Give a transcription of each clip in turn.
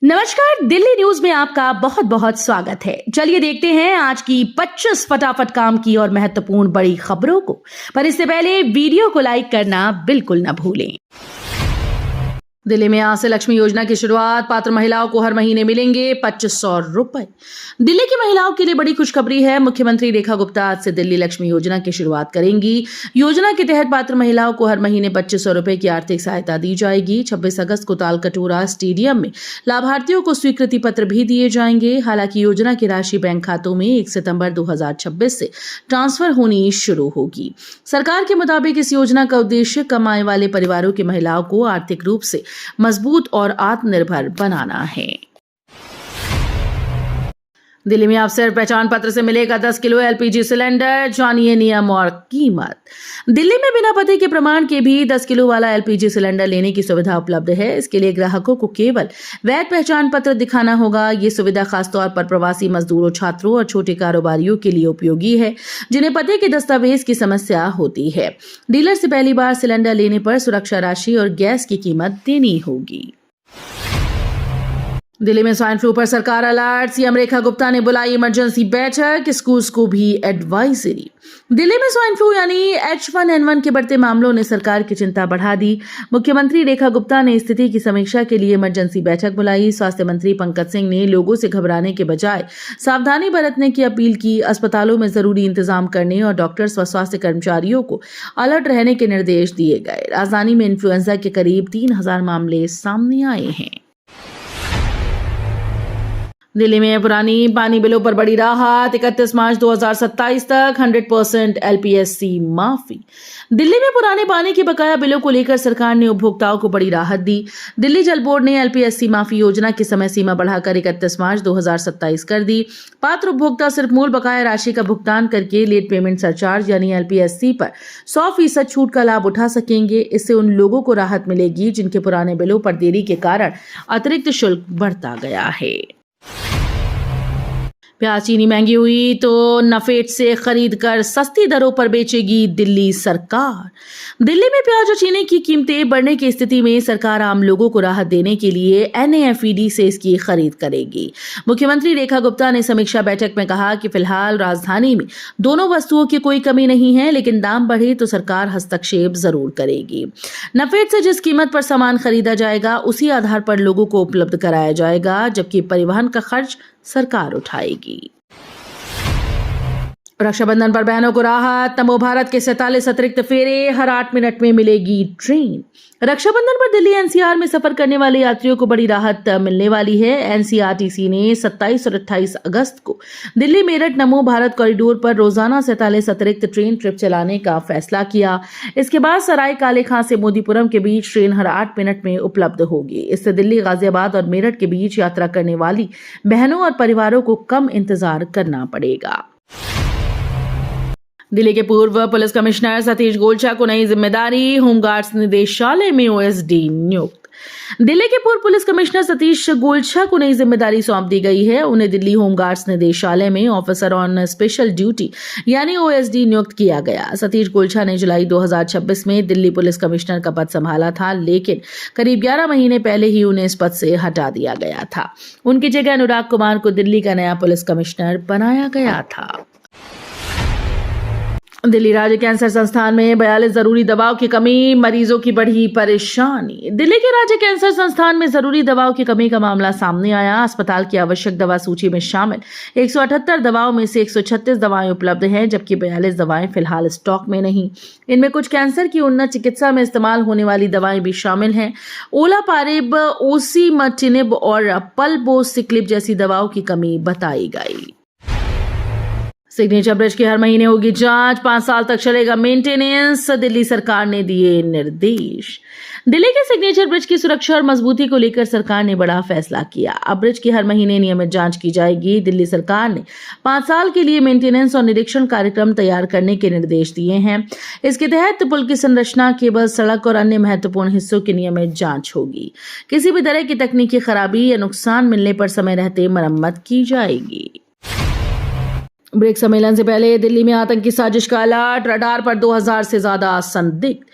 नमस्कार, दिल्ली न्यूज में आपका बहुत बहुत स्वागत है। चलिए देखते हैं आज की 25 फटाफट काम की और महत्वपूर्ण बड़ी खबरों को। पर इससे पहले वीडियो को लाइक करना बिल्कुल न भूलें। दिल्ली में आज से लक्ष्मी योजना की शुरुआत। पात्र महिलाओं को हर महीने मिलेंगे 2500 रुपए। दिल्ली की महिलाओं के लिए बड़ी खुशखबरी है। मुख्यमंत्री रेखा गुप्ता आज से दिल्ली लक्ष्मी योजना की शुरुआत करेंगी। योजना के तहत पात्र महिलाओं को हर महीने 2500 रुपए की आर्थिक सहायता दी जाएगी। 26 अगस्त को तालकटोरा स्टेडियम में लाभार्थियों को स्वीकृति पत्र भी दिए जाएंगे। हालांकि योजना की राशि बैंक खातों में 1 सितंबर 2026 से ट्रांसफर होनी शुरू होगी। सरकार के मुताबिक इस योजना का उद्देश्य कम आय वाले परिवारों की महिलाओं को आर्थिक रूप से मजबूत और आत्मनिर्भर बनाना है। दिल्ली में अब सिर्फ पहचान पत्र से मिलेगा 10 किलो एलपीजी सिलेंडर। जानिए नियम और कीमत। दिल्ली में बिना पते के प्रमाण के भी 10 किलो वाला एलपीजी सिलेंडर लेने की सुविधा उपलब्ध है। इसके लिए ग्राहकों को केवल वैध पहचान पत्र दिखाना होगा। ये सुविधा खासतौर पर प्रवासी मजदूरों, छात्रों और छोटे कारोबारियों के लिए उपयोगी है, जिन्हें पते के दस्तावेज की समस्या होती है। डीलर से पहली बार सिलेंडर लेने पर सुरक्षा राशि और गैस की कीमत देनी होगी। दिल्ली में स्वाइन फ्लू पर सरकार अलर्ट। सीएम रेखा गुप्ता ने बुलाई इमरजेंसी बैठक। स्कूल्स को भी एडवाइजरी। दिल्ली में स्वाइन फ्लू यानी H1N1 के बढ़ते मामलों ने सरकार की चिंता बढ़ा दी। मुख्यमंत्री रेखा गुप्ता ने स्थिति की समीक्षा के लिए इमरजेंसी बैठक बुलाई। स्वास्थ्य मंत्री पंकज सिंह ने लोगों से घबराने के बजाय सावधानी बरतने की अपील की। अस्पतालों में जरूरी इंतजाम करने और डॉक्टर्स व स्वास्थ्य कर्मचारियों को अलर्ट रहने के निर्देश दिए गए। राजधानी में इन्फ्लुएंजा के करीब 3000 मामले सामने आए हैं। दिल्ली में पुरानी पानी बिलों पर बड़ी राहत। 31 मार्च 2027 तक 100% LPSC माफी। दिल्ली में पुराने पानी के बकाया बिलों को लेकर सरकार ने उपभोक्ताओं को बड़ी राहत दी। दिल्ली जल बोर्ड ने LPSC माफी योजना की समय सीमा बढ़ाकर 31 मार्च 2027 कर दी। पात्र उपभोक्ता सिर्फ मूल बकाया राशि का भुगतान करके लेट पेमेंट सरचार्ज यानी LPSC पर 100% छूट का लाभ उठा सकेंगे। इससे उन लोगों को राहत मिलेगी जिनके पुराने बिलों पर देरी के कारण अतिरिक्त शुल्क बढ़ता गया है। प्याज चीनी महंगी हुई तो नफेड से खरीद कर सस्ती दरों पर बेचेगी दिल्ली सरकार। दिल्ली में प्याज और चीनी की कीमतें बढ़ने की स्थिति में सरकार आम लोगों को राहत देने के लिए NAFED से इसकी खरीद करेगी। मुख्यमंत्री रेखा गुप्ता ने समीक्षा बैठक में कहा कि फिलहाल राजधानी में दोनों वस्तुओं की कोई कमी नहीं है, लेकिन दाम बढ़े तो सरकार हस्तक्षेप जरूर करेगी। नफेड से जिस कीमत पर सामान खरीदा जाएगा उसी आधार पर लोगों को उपलब्ध कराया जाएगा, जबकि परिवहन का खर्च सरकार उठाएगी। रक्षाबंधन पर बहनों को राहत। नमो भारत के 47 अतिरिक्त फेरे। हर 8 मिनट में मिलेगी ट्रेन। रक्षाबंधन पर दिल्ली NCR में सफर करने वाले यात्रियों को बड़ी राहत मिलने वाली है। NCRTC ने 27 और 28 अगस्त को दिल्ली मेरठ नमो भारत कॉरिडोर पर रोजाना 47 अतिरिक्त ट्रेन ट्रिप चलाने का फैसला किया। इसके बाद सराय काले खां से मोदीपुरम के बीच ट्रेन हर 8 मिनट में उपलब्ध होगी। इससे दिल्ली, गाजियाबाद और मेरठ के बीच यात्रा करने वाली बहनों और परिवारों को कम इंतजार करना पड़ेगा। दिल्ली के पूर्व पुलिस कमिश्नर सतीश गोलछा को नई जिम्मेदारी। होमगार्ड्स निदेशालय में OSD नियुक्त। दिल्ली के पूर्व पुलिस कमिश्नर सतीश गोलछा को नई जिम्मेदारी सौंप दी गई है। उन्हें दिल्ली होमगार्ड्स निदेशालय में ऑफिसर ऑन स्पेशल ड्यूटी यानी OSD नियुक्त किया गया। सतीश गोलछा ने जुलाई 2026 में दिल्ली पुलिस कमिश्नर का पद संभाला था, लेकिन करीब 11 महीने पहले ही उन्हें इस पद से हटा दिया गया था। उनकी जगह अनुराग कुमार को दिल्ली का नया पुलिस कमिश्नर बनाया गया था। दिल्ली राज्य कैंसर संस्थान में 42 जरूरी दवाओं की कमी। मरीजों की बढ़ी परेशानी। दिल्ली के राज्य कैंसर संस्थान में जरूरी दवाओं की कमी का मामला सामने आया। अस्पताल की आवश्यक दवा सूची में शामिल 178 दवाओं में से 136 दवाएं उपलब्ध हैं, जबकि 42 दवाएं फिलहाल स्टॉक में नहीं। इनमें कुछ कैंसर की उन्नत चिकित्सा में इस्तेमाल होने वाली दवाएं भी शामिल हैं। ओलापारिब, ओसिमटिनिब और पल्बोसिक्लिब जैसी दवाओं की कमी बताई गई। सिग्नेचर ब्रिज की हर महीने होगी जांच। 5 साल तक चलेगा मेंटेनेंस। दिल्ली सरकार ने दिए निर्देश। दिल्ली के सिग्नेचर ब्रिज की सुरक्षा और मजबूती को लेकर सरकार ने बड़ा फैसला किया। अब ब्रिज की हर महीने नियमित जांच की जाएगी। दिल्ली सरकार ने 5 साल के लिए मेंटेनेंस और निरीक्षण कार्यक्रम तैयार करने के निर्देश दिए हैं। इसके तहत पुल की संरचना, केबल, सड़क और अन्य महत्वपूर्ण हिस्सों की नियमित जांच होगी। किसी भी तरह की तकनीकी खराबी या नुकसान मिलने पर समय रहते मरम्मत की जाएगी। ब्रिक्स सम्मेलन से पहले दिल्ली में आतंकी साजिश का अलर्ट, रडार पर 2000 से ज्यादा संदिग्ध।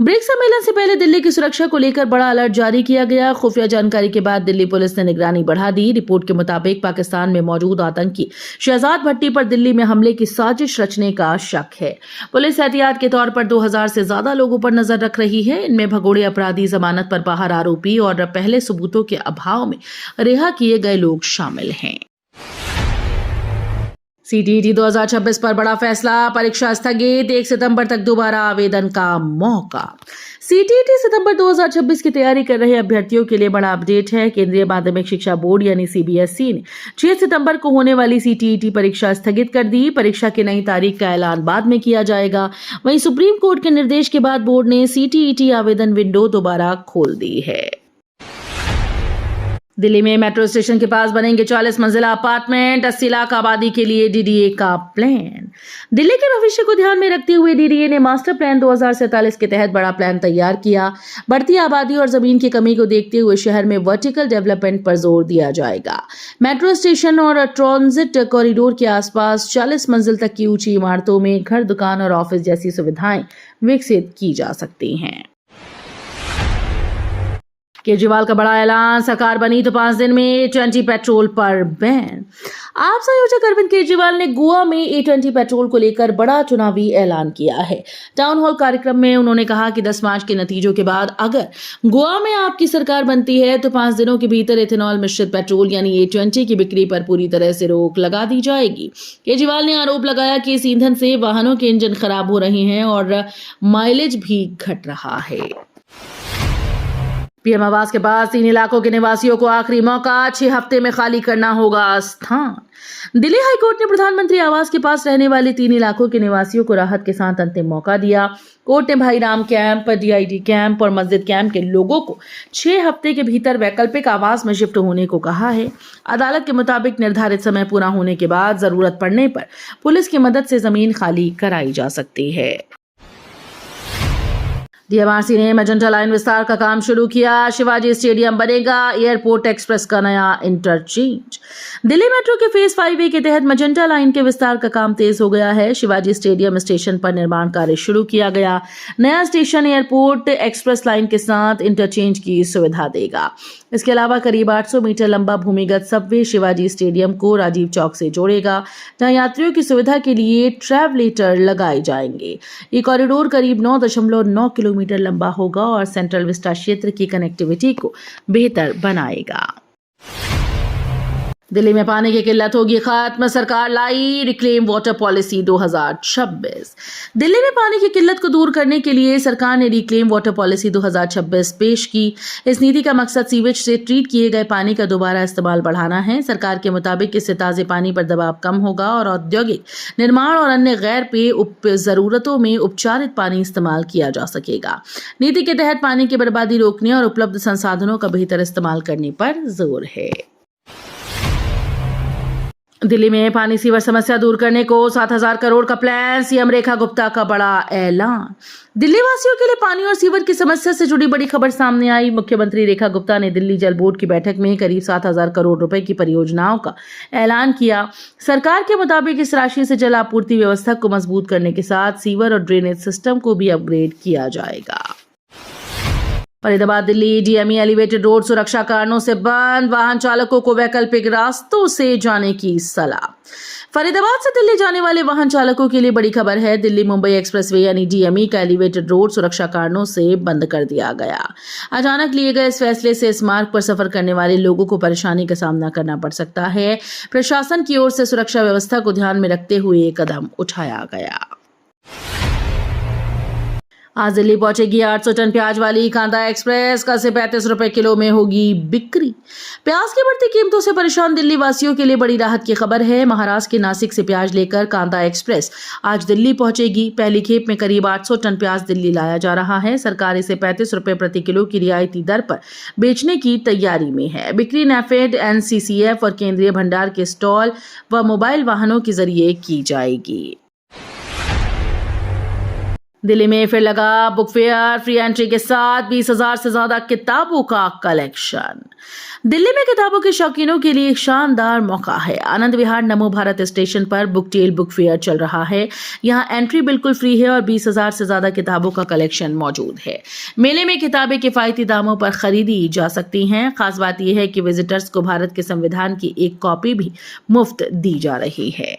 ब्रिक्स सम्मेलन से पहले दिल्ली की सुरक्षा को लेकर बड़ा अलर्ट जारी किया गया। खुफिया जानकारी के बाद दिल्ली पुलिस ने निगरानी बढ़ा दी। रिपोर्ट के मुताबिक पाकिस्तान में मौजूद आतंकी शहजाद भट्टी पर दिल्ली में हमले की साजिश रचने का शक है। पुलिस एहतियात के तौर पर 2000 से ज्यादा लोगों पर नजर रख रही है। इनमें भगोड़े अपराधी, जमानत पर बाहर आरोपी और पहले सबूतों के अभाव में रिहा किए गए लोग शामिल हैं। सीटीईटी 2026 पर बड़ा फैसला, परीक्षा स्थगित, 1 सितंबर तक दोबारा आवेदन का मौका। सीटीईटी सितंबर 2026 की तैयारी कर रहे अभ्यर्थियों के लिए बड़ा अपडेट है। केंद्रीय माध्यमिक शिक्षा बोर्ड यानी सीबीएसई ने 6 सितंबर को होने वाली सीटीईटी परीक्षा स्थगित कर दी। परीक्षा की नई तारीख का ऐलान बाद में किया जाएगा। वहीं सुप्रीम कोर्ट के निर्देश के बाद बोर्ड ने सीटीईटी आवेदन विंडो दोबारा खोल दी है। दिल्ली में मेट्रो स्टेशन के पास बनेंगे 40 मंजिला अपार्टमेंट, 80 लाख आबादी के लिए डीडीए का प्लान। दिल्ली के भविष्य को ध्यान में रखते हुए डीडीए ने मास्टर प्लान 2047 के तहत बड़ा प्लान तैयार किया। बढ़ती आबादी और जमीन की कमी को देखते हुए शहर में वर्टिकल डेवलपमेंट पर जोर दिया जाएगा। मेट्रो स्टेशन और ट्रांजिट कॉरिडोर के आसपास 40 मंजिल तक की ऊंची इमारतों में घर, दुकान और ऑफिस जैसी सुविधाएं विकसित की जा सकती हैं। केजरीवाल का बड़ा ऐलान, सरकार बनी तो 5 दिन में A20 पेट्रोल पर बैन। आप संयोजक अरविंद केजरीवाल ने गोवा में A20 पेट्रोल को लेकर बड़ा चुनावी ऐलान किया है। टाउन हॉल कार्यक्रम में उन्होंने कहा कि 10 मार्च के नतीजों के बाद अगर गोवा में आपकी सरकार बनती है तो 5 दिनों के भीतर इथेनॉल मिश्रित पेट्रोल यानी A20 की बिक्री पर पूरी तरह से रोक लगा दी जाएगी। केजरीवाल ने आरोप लगाया कि इस ईंधन से वाहनों के इंजन खराब हो रहे हैं और माइलेज भी घट रहा है। पीएम आवास के पास 3 इलाकों के निवासियों को आखिरी मौका, 6 हफ्ते में खाली करना होगा स्थान। दिल्ली हाईकोर्ट ने प्रधानमंत्री आवास के पास रहने वाले 3 इलाकों के निवासियों को राहत के साथ अंतिम मौका दिया। कोर्ट ने भाईराम कैंप, डीआईडी कैंप और मस्जिद कैंप के लोगों को 6 हफ्ते के भीतर वैकल्पिक आवास में शिफ्ट होने को कहा है। अदालत के मुताबिक निर्धारित समय पूरा होने के बाद जरूरत पड़ने पर पुलिस की मदद से जमीन खाली कराई जा सकती है। डीएमआरसी ने मेजेंटा लाइन विस्तार का काम शुरू किया। शिवाजी स्टेडियम बनेगा एयरपोर्ट एक्सप्रेस का नया इंटरचेंज। दिल्ली मेट्रो के फेज 5A के तहत मेजेंटा लाइन के विस्तार का काम तेज हो गया है। शिवाजी स्टेडियम स्टेशन पर निर्माण कार्य शुरू किया गया। नया स्टेशन एयरपोर्ट एक्सप्रेस लाइन के साथ इंटरचेंज की सुविधा देगा। इसके अलावा करीब 800 मीटर लंबा भूमिगत सबवे शिवाजी स्टेडियम को राजीव चौक से जोड़ेगा, जहां यात्रियों की सुविधा के लिए ट्रैवलेटर लगाए जाएंगे। ये कॉरिडोर करीब 9.9 किलोमीटर लंबा होगा और सेंट्रल विस्टा क्षेत्र की कनेक्टिविटी को बेहतर बनाएगा। दिल्ली में पानी की किल्लत होगी खत्म, सरकार लाई रिक्लेम वाटर पॉलिसी 2026। दिल्ली में पानी की किल्लत को दूर करने के लिए सरकार ने रिक्लेम वाटर पॉलिसी 2026 पेश की। इस नीति का मकसद सीवेज से ट्रीट किए गए पानी का दोबारा इस्तेमाल बढ़ाना है। सरकार के मुताबिक इससे ताजे पानी पर दबाव कम होगा और औद्योगिक निर्माण और अन्य गैर पेय जरूरतों में उपचारित पानी इस्तेमाल किया जा सकेगा। नीति के तहत पानी की बर्बादी रोकने और उपलब्ध संसाधनों का बेहतर इस्तेमाल करने पर जोर है। दिल्ली में पानी सीवर समस्या दूर करने को 7,000 करोड़ का प्लान, सीएम रेखा गुप्ता का बड़ा ऐलान। दिल्ली वासियों के लिए पानी और सीवर की समस्या से जुड़ी बड़ी खबर सामने आई। मुख्यमंत्री रेखा गुप्ता ने दिल्ली जल बोर्ड की बैठक में करीब 7,000 करोड़ रुपए की परियोजनाओं का ऐलान किया। सरकार के मुताबिक इस राशि से जल आपूर्ति व्यवस्था को मजबूत करने के साथ सीवर और ड्रेनेज सिस्टम को भी अपग्रेड किया जाएगा। Faridabad Delhi DME elevated road सुरक्षा कारणों से बंद, वाहन चालकों को वैकल्पिक रास्तों से जाने की सलाह। फरीदाबाद से दिल्ली जाने वाले वाहन चालकों के लिए बड़ी खबर है। दिल्ली मुंबई एक्सप्रेसवे यानी डीएमई का एलिवेटेड रोड सुरक्षा कारणों से बंद कर दिया गया। अचानक लिए गए इस फैसले से इस मार्ग पर सफर करने वाले लोगों को परेशानी का सामना करना पड़ सकता है। प्रशासन की ओर से सुरक्षा व्यवस्था को ध्यान में रखते हुए ये कदम उठाया गया। आज दिल्ली पहुंचेगी 800 टन प्याज वाली कांदा एक्सप्रेस, कल से 35 रुपए किलो में होगी बिक्री। प्याज की बढ़ती कीमतों से परेशान दिल्ली वासियों के लिए बड़ी राहत की खबर है। महाराष्ट्र के नासिक से प्याज लेकर कांदा एक्सप्रेस आज दिल्ली पहुंचेगी। पहली खेप में करीब 800 टन प्याज दिल्ली लाया जा रहा है। सरकार इसे 35 रुपए प्रति किलो की रियायती दर पर बेचने की तैयारी में है। बिक्री नैफेड, एनसीसीएफ और केंद्रीय भंडार के स्टॉल व मोबाइल वाहनों के जरिए की जाएगी। दिल्ली में फिर लगा बुक फेयर, फ्री एंट्री के साथ 20,000 से ज्यादा किताबों का कलेक्शन। दिल्ली में किताबों के शौकीनों के लिए एक शानदार मौका है। आनंद विहार नमो भारत स्टेशन पर बुकटेल बुक फेयर चल रहा है। यहाँ एंट्री बिल्कुल फ्री है और 20,000 से ज्यादा किताबों का कलेक्शन मौजूद है। मेले में किताबें किफायती दामों पर खरीदी जा सकती हैं। खास बात यह है कि विजिटर्स को भारत के संविधान की एक कॉपी भी मुफ्त दी जा रही है।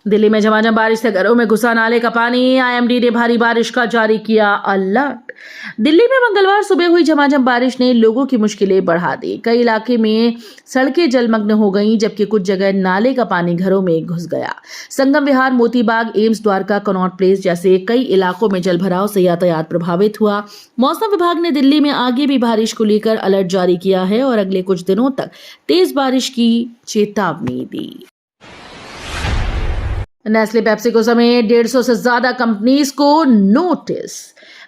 दिल्ली में झमाझम बारिश से घरों में घुसा नाले का पानी। आईएमडी ने भारी बारिश का जारी किया अलर्ट। दिल्ली में मंगलवार सुबह हुई झमाझम बारिश ने लोगों की मुश्किलें बढ़ा दी। कई इलाके में सड़कें जलमग्न हो गईं, जबकि कुछ जगह नाले का पानी घरों में घुस गया। संगम विहार, मोतीबाग, एम्स, द्वारका, कनॉट प्लेस जैसे कई इलाकों में जलभराव से यातायात प्रभावित हुआ। मौसम विभाग ने दिल्ली में आगे भी बारिश को लेकर अलर्ट जारी किया है और अगले कुछ दिनों तक तेज बारिश की चेतावनी दी। नेस्ले, पेप्सिको समेत 150 से ज्यादा कंपनीज को नोटिस।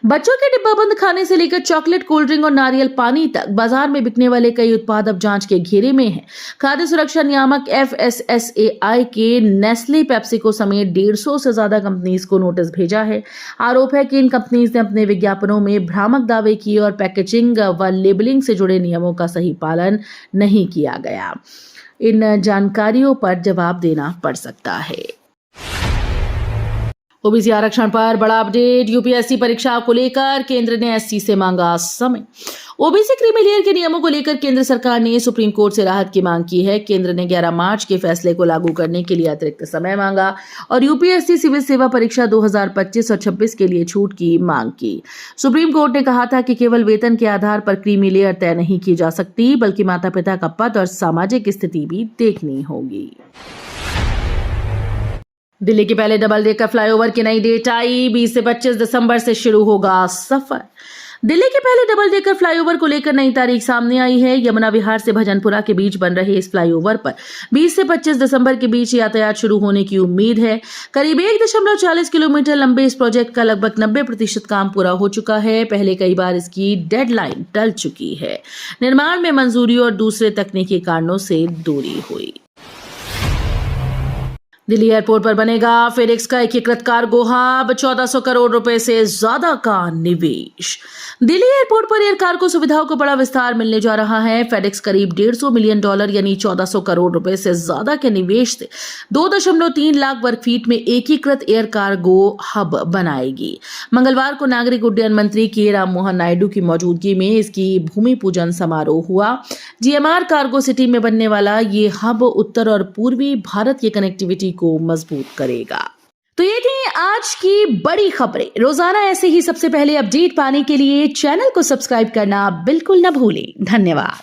बच्चों के डिब्बाबंद खाने से लेकर चॉकलेट, कोल्ड ड्रिंक और नारियल पानी तक बाजार में बिकने वाले कई उत्पाद अब जांच के घेरे में हैं। खाद्य सुरक्षा नियामक FSSAI के नेस्ले, पेप्सिको समेत 150 से ज्यादा कंपनीज को नोटिस भेजा है। आरोप है कि इन कंपनीज ने अपने विज्ञापनों में भ्रामक दावे किए और पैकेजिंग व लेबलिंग से जुड़े नियमों का सही पालन नहीं किया गया। इन जानकारियों पर जवाब देना पड़ सकता है। ओबीसी आरक्षण पर बड़ा अपडेट। यूपीएससी परीक्षा को लेकर केंद्र ने एससी से मांगा समय। ओबीसी क्रीमी लेयर के नियमों को लेकर केंद्र सरकार ने सुप्रीम कोर्ट से राहत की मांग की है। केंद्र ने 11 मार्च के फैसले को लागू करने के लिए अतिरिक्त समय मांगा और यूपीएससी सिविल सेवा परीक्षा 2025 और 26 के लिए छूट की मांग की। सुप्रीम कोर्ट ने कहा था कि केवल वेतन के आधार पर क्रीमी लेयर तय नहीं की जा सकती, बल्कि माता पिता का पद और सामाजिक स्थिति भी देखनी होगी। दिल्ली के पहले डबल डेकर फ्लाईओवर की नई डेट आई। 20 से 25 दिसंबर से शुरू होगा सफर। दिल्ली के पहले डबल डेकर फ्लाईओवर को लेकर नई तारीख सामने आई है। यमुना विहार से भजनपुरा के बीच बन रहे इस फ्लाईओवर पर 20 से 25 दिसंबर के बीच यातायात शुरू होने की उम्मीद है। करीब 1.40 किलोमीटर लंबे इस प्रोजेक्ट का लगभग 90% काम पूरा हो चुका है। पहले कई बार इसकी डेडलाइन टल चुकी है। निर्माण में मंजूरी और दूसरे तकनीकी कारणों से देरी हुई। दिल्ली एयरपोर्ट पर बनेगा फेडेक्स का एकीकृत कार्गो हब। 1400 करोड़ रुपए से ज्यादा का निवेश। दिल्ली एयरपोर्ट पर एयर कार्गो सुविधाओं को बड़ा विस्तार मिलने जा रहा है। फेडेक्स करीब $150 मिलियन यानी 1400 करोड़ रुपए से ज्यादा के निवेश से 2.3 लाख वर्ग फीट में एकीकृत एयर कार्गो हब बनाएगी। मंगलवार को नागरिक उड्डयन मंत्री के राम मोहन नायडू की मौजूदगी में इसकी भूमि पूजन समारोह हुआ। जीएमआर कार्गो सिटी में बनने वाला ये हब उत्तर और पूर्वी भारत की कनेक्टिविटी को मजबूत करेगा। तो ये थी आज की बड़ी खबरें। रोजाना ऐसे ही सबसे पहले अपडेट पाने के लिए चैनल को सब्सक्राइब करना बिल्कुल न भूलें। धन्यवाद।